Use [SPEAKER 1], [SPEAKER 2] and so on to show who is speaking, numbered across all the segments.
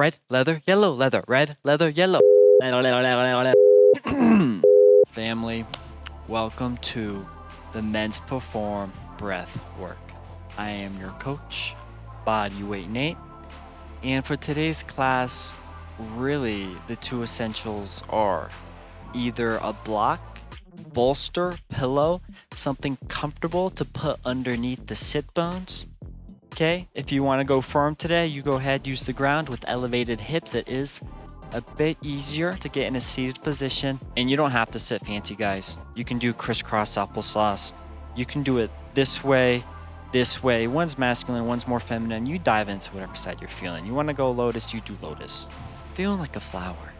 [SPEAKER 1] red leather, yellow leather, red leather, yellow. Family, welcome to the Men's Perform Breath Work. I am your coach, Bodyweight Nate, and for today's class, really the two essentials are either a block, bolster, pillow, something comfortable to put underneath the sit bones. Okay, if you want to go firm today, you go ahead, use the ground with elevated hips. It is a bit easier to get in a seated position, and you don't have to sit fancy, guys. You can do crisscross applesauce. You can do it this way. One's masculine, one's more feminine. You dive into whatever side you're feeling. You want to go lotus, you do lotus. Feeling like a flower.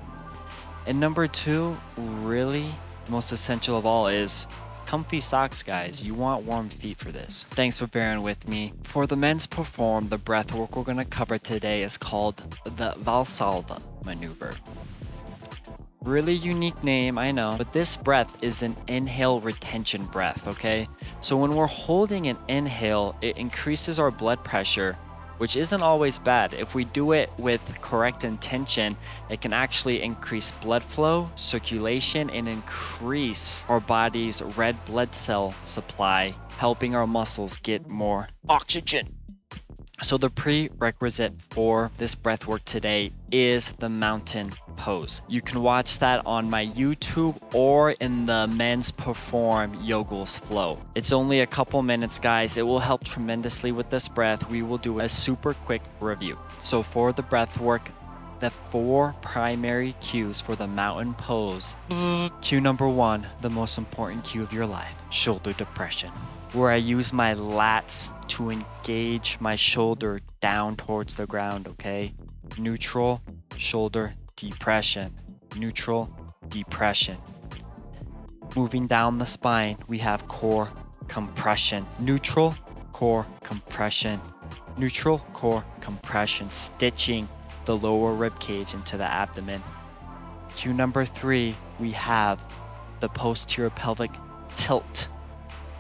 [SPEAKER 1] And number two, really most essential of all is comfy socks, guys. You want warm feet for this. Thanks for bearing with me. For the Men's Perform, the breath work we're going to cover today is called the Valsalva maneuver. Really unique name, I know, but this breath is an inhale retention breath, okay? So when we're holding an inhale, it increases our blood pressure, which isn't always bad. If we do it with correct intention, it can actually increase blood flow, circulation, and increase our body's red blood cell supply, helping our muscles get more oxygen. So the prerequisite for this breath work today is the mountain pose. You can watch that on my YouTube or in the Men's Perform Yogul's Flow. It's only a couple minutes, guys. It will help tremendously with this breath. We will do a super quick review. So for the breath work, the 4 primary cues for the mountain pose. Cue number 1, the most important cue of your life, shoulder depression, where I use my lats to engage my shoulder down towards the ground, okay? Neutral, shoulder depression, neutral, depression. Moving down the spine, we have core compression, neutral, core compression, neutral, core compression, stitching the lower rib cage into the abdomen. Cue number 3, we have the posterior pelvic tilt,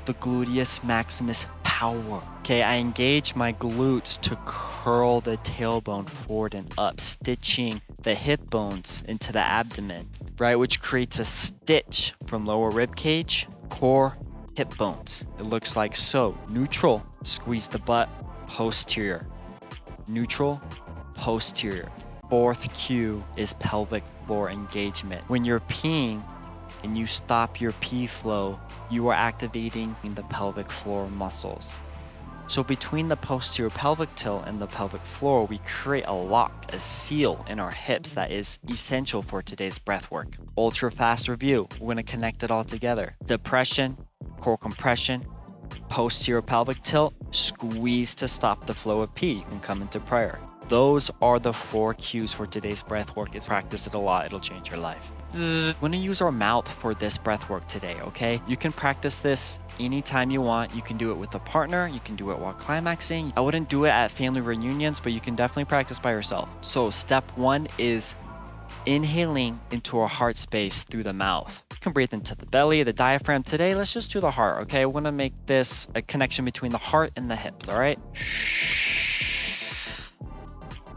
[SPEAKER 1] the gluteus maximus power. Okay, I engage my glutes to curl the tailbone forward and up, stitching the hip bones into the abdomen, right, which creates a stitch from lower rib cage, core, hip bones. It looks like so. Neutral, squeeze the butt, posterior. Neutral, posterior. 4th cue is pelvic floor engagement. When you're peeing and you stop your pee flow, you are activating the pelvic floor muscles. So between the posterior pelvic tilt and the pelvic floor, we create a lock, a seal in our hips that is essential for today's breath work. Ultra fast review. We're going to connect it all together. Depression, core compression, posterior pelvic tilt, squeeze to stop the flow of pee. You can come into prayer. Those are the 4 cues for today's breath work. It's practice it a lot. It'll change your life. We're going to use our mouth for this breath work today, okay? You can practice this anytime you want. You can do it with a partner. You can do it while climaxing. I wouldn't do it at family reunions, but you can definitely practice by yourself. So step 1 is inhaling into our heart space through the mouth. You can breathe into the belly, the diaphragm. Today, let's just do the heart, okay? We're going to make this a connection between the heart and the hips, all right?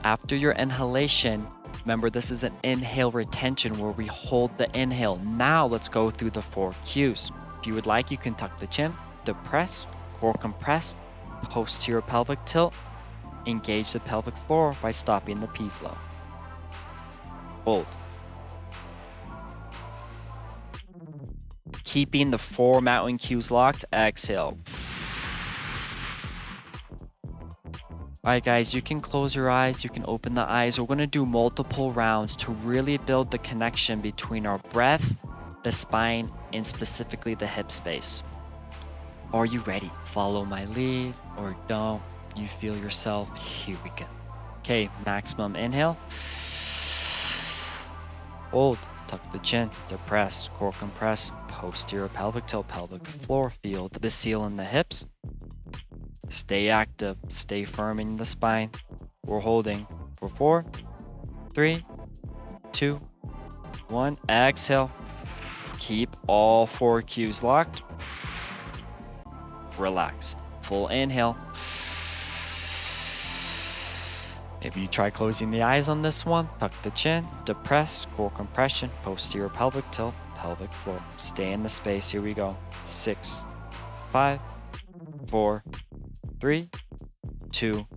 [SPEAKER 1] After your inhalation, remember, this is an inhale retention where we hold the inhale. Now let's go through the 4 cues. If you would like, you can tuck the chin, depress, core compress, posterior pelvic tilt, engage the pelvic floor by stopping the pee flow. Hold. Keeping the 4 mountain cues locked, exhale. All right, guys, you can close your eyes, you can open the eyes. We're going to do multiple rounds to really build the connection between our breath, the spine, and specifically the hip space. Are you ready? Follow my lead or don't. You feel yourself. Here we go. Okay, maximum inhale. Hold, tuck the chin, depress, core compress, posterior pelvic tilt, pelvic floor. Feel the seal in the hips. Stay active, stay firm in the spine. We're holding for 4, 3, 2, 1. Exhale. Keep all 4 cues locked. Relax. Full inhale. If you try closing the eyes on this one, tuck the chin, depress, core compression, posterior pelvic tilt, pelvic floor. Stay in the space. Here we go. 6, 5, 4, 3, 2,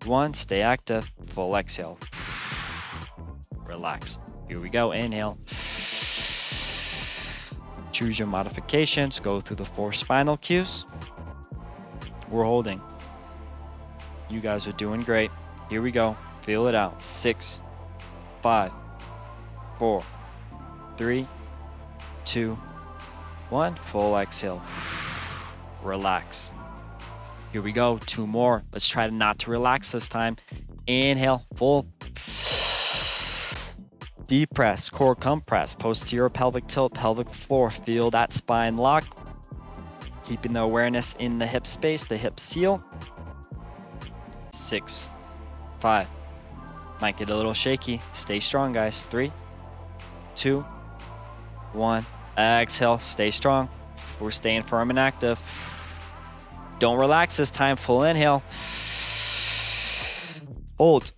[SPEAKER 1] 1. Stay active. Full exhale. Relax. Here we go. Inhale. Choose your modifications. Go through the 4 spinal cues. We're holding. You guys are doing great. Here we go. Feel it out. 6, 5, 4, 3, 2, 1. Full exhale. Relax. Here we go. 2 more. Let's try not to relax this time. Inhale. Full. Deep press. Core compress. Posterior pelvic tilt. Pelvic floor. Feel that spine lock. Keeping the awareness in the hip space. The hip seal. 6, 5. Might get a little shaky. Stay strong, guys. 3, 2, 1. Exhale. Stay strong. We're staying firm and active. Don't relax this time. Full inhale. Hold.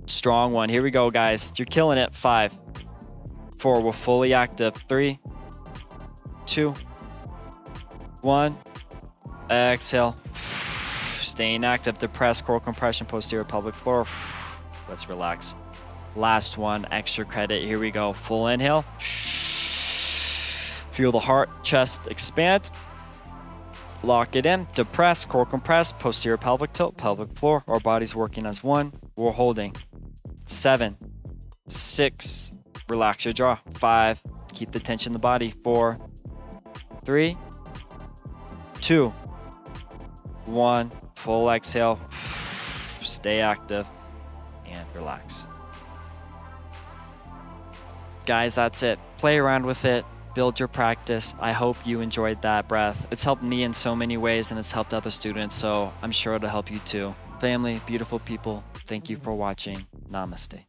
[SPEAKER 1] Strong one. Here we go, guys. You're killing it. 5, 4. We're fully active. 3, 2, 1. Exhale. Staying active. Depress. Core compression. Posterior pelvic floor. Let's relax. Last one. Extra credit. Here we go. Full inhale. Feel the heart, chest expand. Lock it in. Depress. Core compress. Posterior pelvic tilt. Pelvic floor. Our body's working as one. We're holding. 7, 6. Relax your jaw. 5. Keep the tension in the body. 4, 3, 2, 1. Full exhale. Stay active and relax. Guys, that's it. Play around with it. Build your practice. I hope you enjoyed that breath. It's helped me in so many ways and it's helped other students, so I'm sure it'll help you too. Family, beautiful people, thank you for watching. Namaste.